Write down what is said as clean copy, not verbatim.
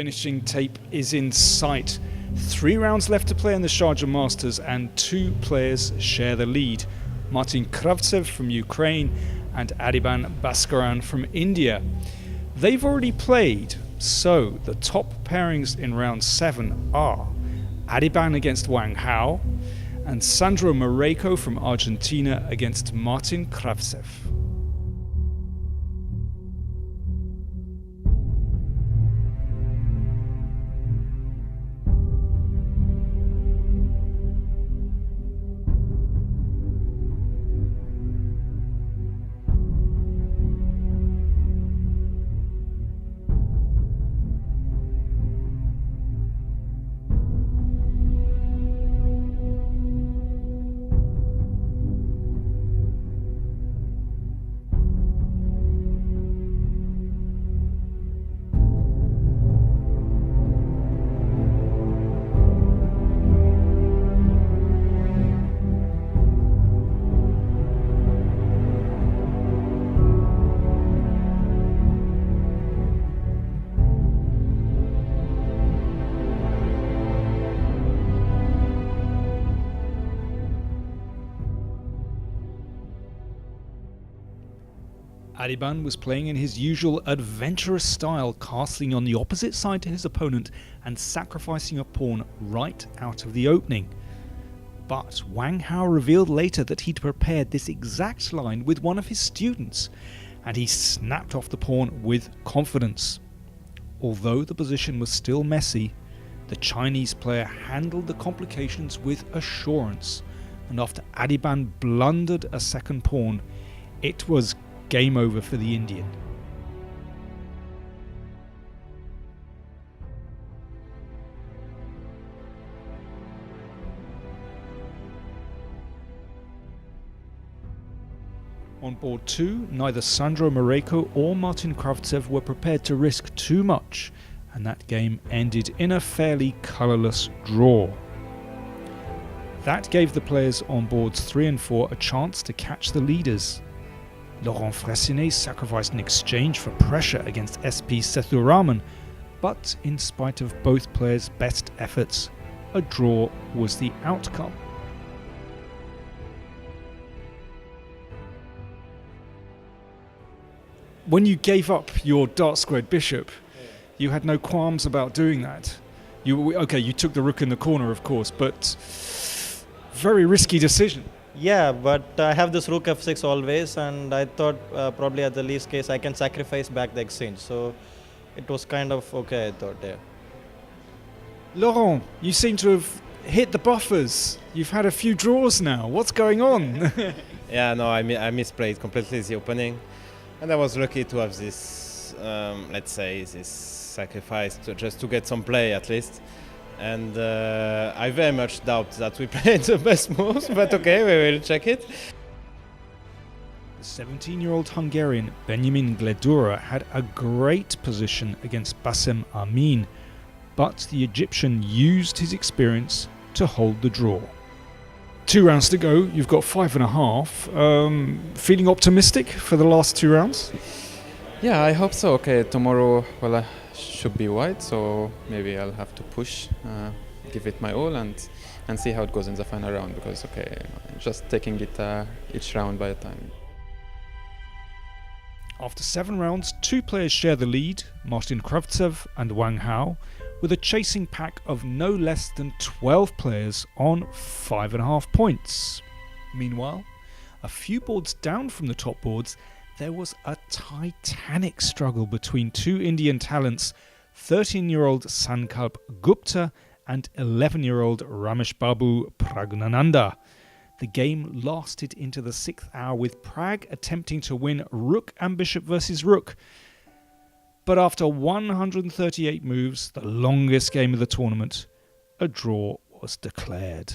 finishing tape is in sight. 3 rounds left to play in the Sharjah Masters and 2 players share the lead. Martin Kravtsev from Ukraine and Adiban Bhaskaran from India. They've already played, so the top pairings in round 7 are Adiban against Wang Hao and Sandro Mareco from Argentina against Martin Kravtsev. Adiban was playing in his usual adventurous style, castling on the opposite side to his opponent and sacrificing a pawn right out of the opening. But Wang Hao revealed later that he'd prepared this exact line with one of his students, and he snapped off the pawn with confidence. Although the position was still messy, the Chinese player handled the complications with assurance, and after Adiban blundered a second pawn, it was game over for the Indian. On board 2, neither Sandro Mareco or Martin Kravtsev were prepared to risk too much, and that game ended in a fairly colourless draw. That gave the players on boards 3 and 4 a chance to catch the leaders. Laurent Fressinet sacrificed an exchange for pressure against SP Sethuraman, but in spite of both players' best efforts, a draw was the outcome. When you gave up your dark squared bishop, you had no qualms about doing that. You took the rook in the corner, of course, but very risky decision. Yeah, but I have this rook f6 always, and I thought probably at the least case I can sacrifice back the exchange. So it was kind of okay, I thought, yeah. Laurent, you seem to have hit the buffers. You've had a few draws now. What's going on? Yeah, no, I misplayed completely the opening. And I was lucky to have this, this sacrifice just to get some play at least. And I very much doubt that we played the best moves, but okay, we will check it. The 17-year-old Hungarian Benjamin Gledura had a great position against Bassem Amin, but the Egyptian used his experience to hold the draw. 2 rounds to go, you've got 5.5. Feeling optimistic for the last 2 rounds? Yeah, I hope so. Okay, tomorrow, I should be white, so maybe I'll have to push, give it my all and see how it goes in the final round, because just taking it each round by a time. After 7 rounds, 2 players share the lead, Martin Kravtsev and Wang Hao, with a chasing pack of no less than 12 players on 5.5 points. Meanwhile, a few boards down from the top boards, there was a titanic struggle between 2 Indian talents, 13-year-old Sankalp Gupta and 11-year-old Ramesh Babu Pragnananda. The game lasted into the 6th hour, with Prag attempting to win rook and bishop versus rook. But after 138 moves, the longest game of the tournament, a draw was declared.